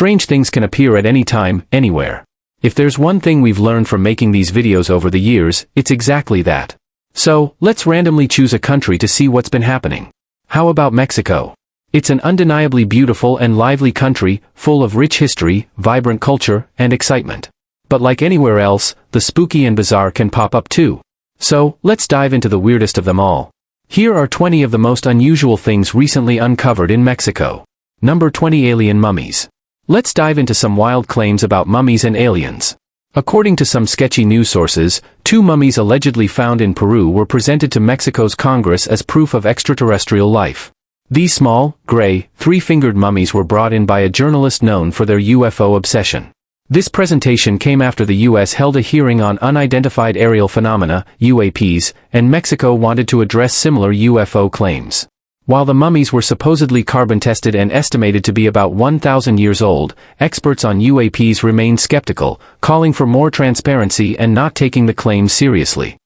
Strange things can appear at any time, anywhere. If there's one thing we've learned from making these videos over the years, it's exactly that. So, let's randomly choose a country to see what's been happening. How about Mexico? It's an undeniably beautiful and lively country, full of rich history, vibrant culture, and excitement. But like anywhere else, the spooky and bizarre can pop up too. So, let's dive into the weirdest of them all. Here are 20 of the most unusual things recently uncovered in Mexico. Number 20. Alien mummies. Let's dive into some wild claims about mummies and aliens. According to some sketchy news sources, 2 mummies allegedly found in Peru were presented to Mexico's Congress as proof of extraterrestrial life. These small, gray, 3-fingered mummies were brought in by a journalist known for their UFO obsession. This presentation came after the U.S. held a hearing on unidentified aerial phenomena, UAPs, and Mexico wanted to address similar UFO claims. While the mummies were supposedly carbon-tested and estimated to be about 1,000 years old, experts on UAPs remained skeptical, calling for more transparency and not taking the claims seriously.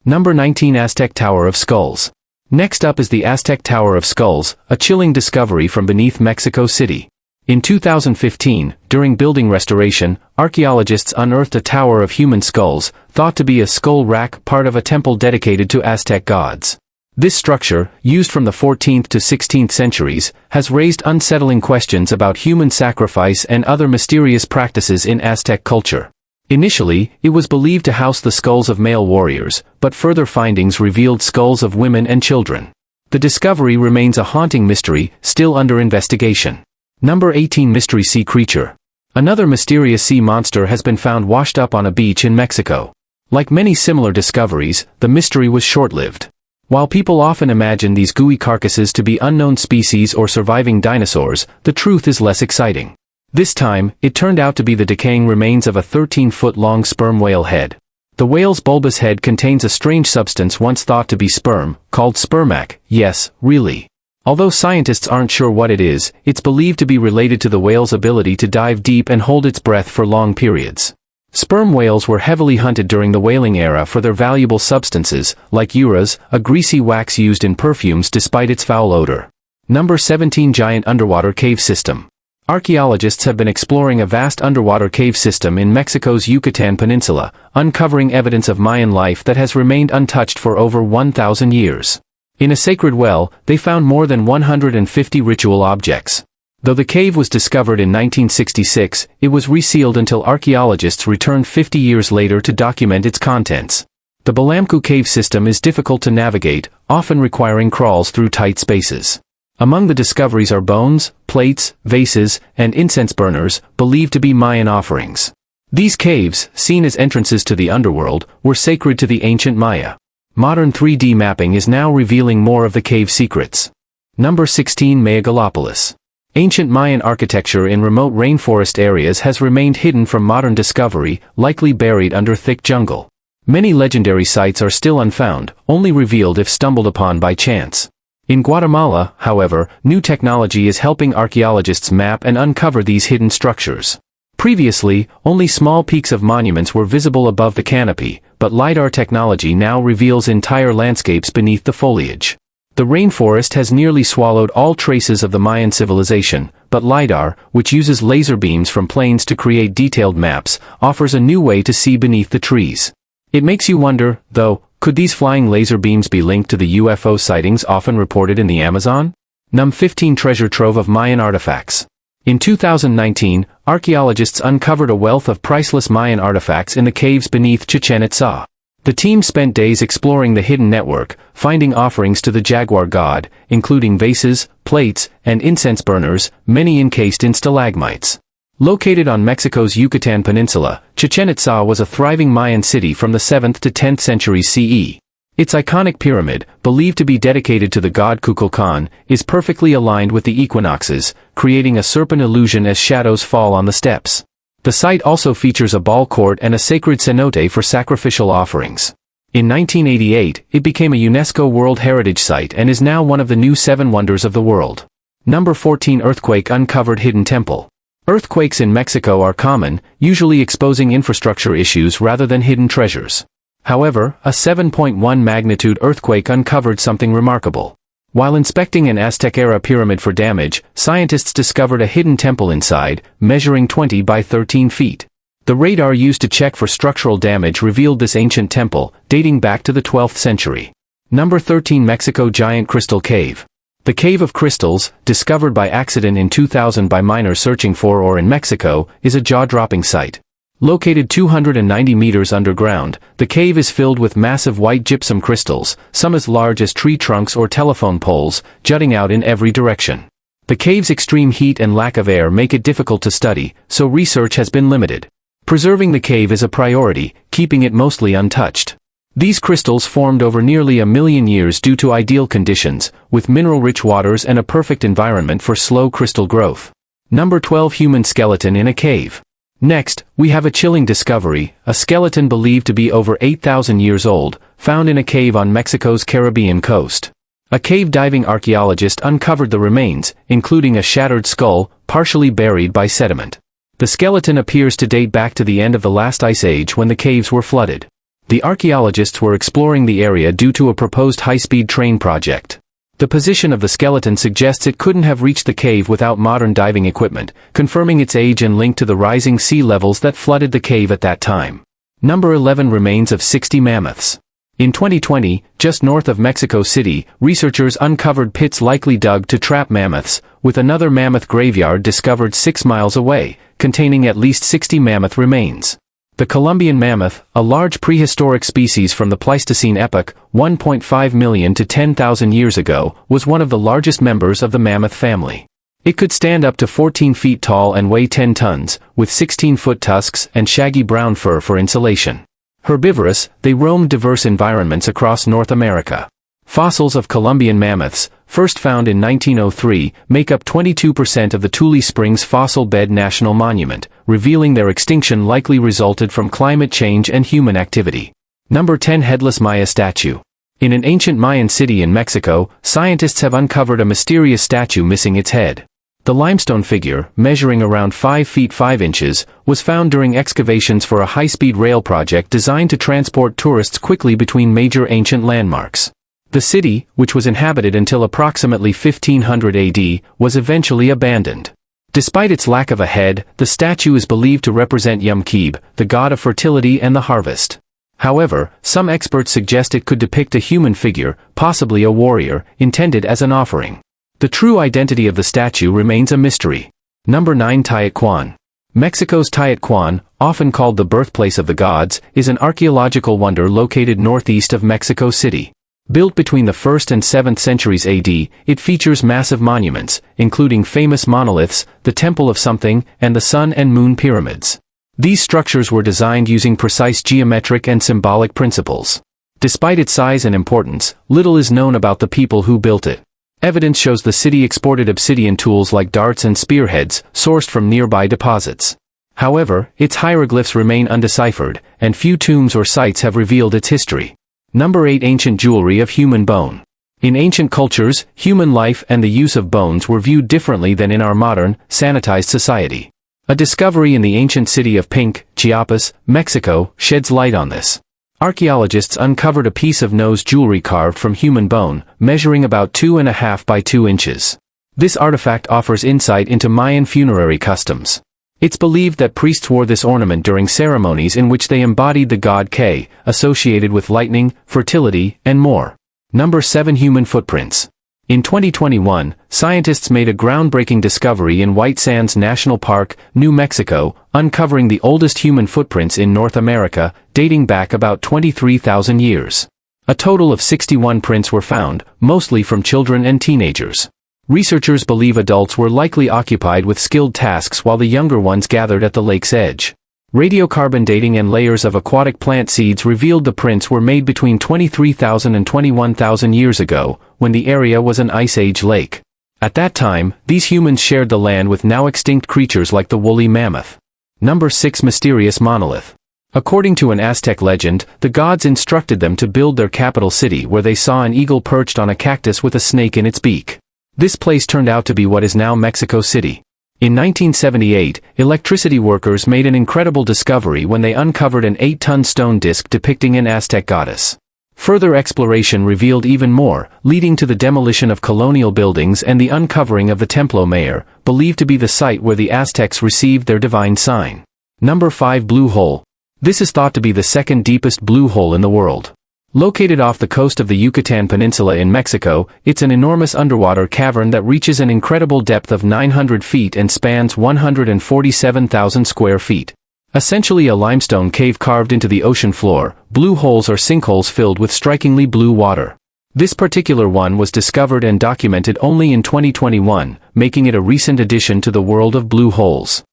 Number 19. Aztec Tower of Skulls. Next up is the Aztec Tower of Skulls, a chilling discovery from beneath Mexico City. In 2015, during building restoration, archaeologists unearthed a tower of human skulls, thought to be a skull rack, part of a temple dedicated to Aztec gods. This structure, used from the 14th to 16th centuries, has raised unsettling questions about human sacrifice and other mysterious practices in Aztec culture. Initially, it was believed to house the skulls of male warriors, but further findings revealed skulls of women and children. The discovery remains a haunting mystery, still under investigation. Number 18. Mystery sea creature. Another mysterious sea monster has been found washed up on a beach in Mexico. Like many similar discoveries, the mystery was short-lived. While people often imagine these gooey carcasses to be unknown species or surviving dinosaurs, the truth is less exciting. This time, it turned out to be the decaying remains of a 13-foot-long sperm whale head. The whale's bulbous head contains a strange substance once thought to be sperm, called spermac. Yes, really. Although scientists aren't sure what it is, it's believed to be related to the whale's ability to dive deep and hold its breath for long periods. Sperm whales were heavily hunted during the whaling era for their valuable substances, like uras, a greasy wax used in perfumes despite its foul odor. Number 17. Giant underwater cave system. Archaeologists have been exploring a vast underwater cave system in Mexico's Yucatan Peninsula, uncovering evidence of Mayan life that has remained untouched for over 1,000 years. In a sacred well, they found more than 150 ritual objects. Though the cave was discovered in 1966, it was resealed until archaeologists returned 50 years later to document its contents. The Balamku cave system is difficult to navigate, often requiring crawls through tight spaces. Among the discoveries are bones, plates, vases, and incense burners, believed to be Mayan offerings. These caves, seen as entrances to the underworld, were sacred to the ancient Maya. Modern 3D mapping is now revealing more of the cave secrets. Number 16. Megalopolis. Ancient Mayan architecture in remote rainforest areas has remained hidden from modern discovery, likely buried under thick jungle. Many legendary sites are still unfound, only revealed if stumbled upon by chance. In Guatemala, however, new technology is helping archaeologists map and uncover these hidden structures. Previously, only small peaks of monuments were visible above the canopy, but LiDAR technology now reveals entire landscapes beneath the foliage. The rainforest has nearly swallowed all traces of the Mayan civilization, but LiDAR, which uses laser beams from planes to create detailed maps, offers a new way to see beneath the trees. It makes you wonder, though, could these flying laser beams be linked to the UFO sightings often reported in the Amazon? Number 15. Treasure trove of Mayan artifacts. In 2019, archaeologists uncovered a wealth of priceless Mayan artifacts in the caves beneath Chichen Itza. The team spent days exploring the hidden network, finding offerings to the jaguar god, including vases, plates, and incense burners, many encased in stalagmites. Located on Mexico's Yucatan Peninsula, Chichen Itza was a thriving Mayan city from the 7th to 10th centuries CE. Its iconic pyramid, believed to be dedicated to the god Kukulkan, is perfectly aligned with the equinoxes, creating a serpent illusion as shadows fall on the steps. The site also features a ball court and a sacred cenote for sacrificial offerings. In 1988, it became a UNESCO World Heritage Site and is now one of the new 7 wonders of the world. Number 14. Earthquake uncovered hidden temple. Earthquakes in Mexico are common, usually exposing infrastructure issues rather than hidden treasures. However, a 7.1 magnitude earthquake uncovered something remarkable. While inspecting an Aztec-era pyramid for damage, scientists discovered a hidden temple inside, measuring 20 by 13 feet. The radar used to check for structural damage revealed this ancient temple, dating back to the 12th century. Number 13. Mexico Giant Crystal Cave. The Cave of Crystals, discovered by accident in 2000 by miners searching for ore in Mexico, is a jaw-dropping sight. Located 290 meters underground, the cave is filled with massive white gypsum crystals, some as large as tree trunks or telephone poles, jutting out in every direction. The cave's extreme heat and lack of air make it difficult to study, so research has been limited. Preserving the cave is a priority, keeping it mostly untouched. These crystals formed over nearly 1 million years due to ideal conditions, with mineral-rich waters and a perfect environment for slow crystal growth. Number 12. Human skeleton in a cave. Next, we have a chilling discovery, a skeleton believed to be over 8,000 years old, found in a cave on Mexico's Caribbean coast. A cave-diving archaeologist uncovered the remains, including a shattered skull, partially buried by sediment. The skeleton appears to date back to the end of the last ice age when the caves were flooded. The archaeologists were exploring the area due to a proposed high-speed train project. The position of the skeleton suggests it couldn't have reached the cave without modern diving equipment, confirming its age and link to the rising sea levels that flooded the cave at that time. Number 11. Remains of 60 mammoths. In 2020, just north of Mexico City, researchers uncovered pits likely dug to trap mammoths, with another mammoth graveyard discovered 6 miles away, containing at least 60 mammoth remains. The Colombian mammoth, a large prehistoric species from the Pleistocene epoch, 1.5 million to 10,000 years ago, was one of the largest members of the mammoth family. It could stand up to 14 feet tall and weigh 10 tons, with 16-foot tusks and shaggy brown fur for insulation. Herbivorous, they roamed diverse environments across North America. Fossils of Colombian mammoths, first found in 1903, make up 22% of the Tule Springs Fossil Bed National Monument, revealing their extinction likely resulted from climate change and human activity. Number 10. Headless Maya Statue. In an ancient Mayan city in Mexico, scientists have uncovered a mysterious statue missing its head. The limestone figure, measuring around 5 feet 5 inches, was found during excavations for a high-speed rail project designed to transport tourists quickly between major ancient landmarks. The city, which was inhabited until approximately 1500 AD, was eventually abandoned. Despite its lack of a head, the statue is believed to represent Yom-Kib, the god of fertility and the harvest. However, some experts suggest it could depict a human figure, possibly a warrior, intended as an offering. The true identity of the statue remains a mystery. Number 9. Tayetquan. Mexico's Tayetquan, often called the birthplace of the gods, is an archaeological wonder located northeast of Mexico City. Built between the 1st and 7th centuries AD, it features massive monuments, including famous monoliths, the Temple of Something, and the Sun and Moon Pyramids. These structures were designed using precise geometric and symbolic principles. Despite its size and importance, little is known about the people who built it. Evidence shows the city exported obsidian tools like darts and spearheads, sourced from nearby deposits. However, its hieroglyphs remain undeciphered, and few tombs or sites have revealed its history. Number 8. Ancient jewelry of human bone. In ancient cultures, human life and the use of bones were viewed differently than in our modern, sanitized society. A discovery in the ancient city of Pink, Chiapas, Mexico, sheds light on this. Archaeologists uncovered a piece of nose jewelry carved from human bone, measuring about 2.5 by 2 inches. This artifact offers insight into Mayan funerary customs. It's believed that priests wore this ornament during ceremonies in which they embodied the god K, associated with lightning, fertility, and more. Number 7. Human footprints. In 2021, scientists made a groundbreaking discovery in White Sands National Park, New Mexico, uncovering the oldest human footprints in North America, dating back about 23,000 years. A total of 61 prints were found, mostly from children and teenagers. Researchers believe adults were likely occupied with skilled tasks while the younger ones gathered at the lake's edge. Radiocarbon dating and layers of aquatic plant seeds revealed the prints were made between 23,000 and 21,000 years ago, when the area was an Ice Age lake. At that time, these humans shared the land with now extinct creatures like the woolly mammoth. Number 6. Mysterious monolith. According to an Aztec legend, the gods instructed them to build their capital city where they saw an eagle perched on a cactus with a snake in its beak. This place turned out to be what is now Mexico City. In 1978, electricity workers made an incredible discovery when they uncovered an 8-ton stone disc depicting an Aztec goddess. Further exploration revealed even more, leading to the demolition of colonial buildings and the uncovering of the Templo Mayor, believed to be the site where the Aztecs received their divine sign. Number 5. Blue Hole. This is thought to be the second deepest blue hole in the world. Located off the coast of the Yucatan Peninsula in Mexico, it's an enormous underwater cavern that reaches an incredible depth of 900 feet and spans 147,000 square feet. Essentially a limestone cave carved into the ocean floor, blue holes are sinkholes filled with strikingly blue water. This particular one was discovered and documented only in 2021, making it a recent addition to the world of blue holes.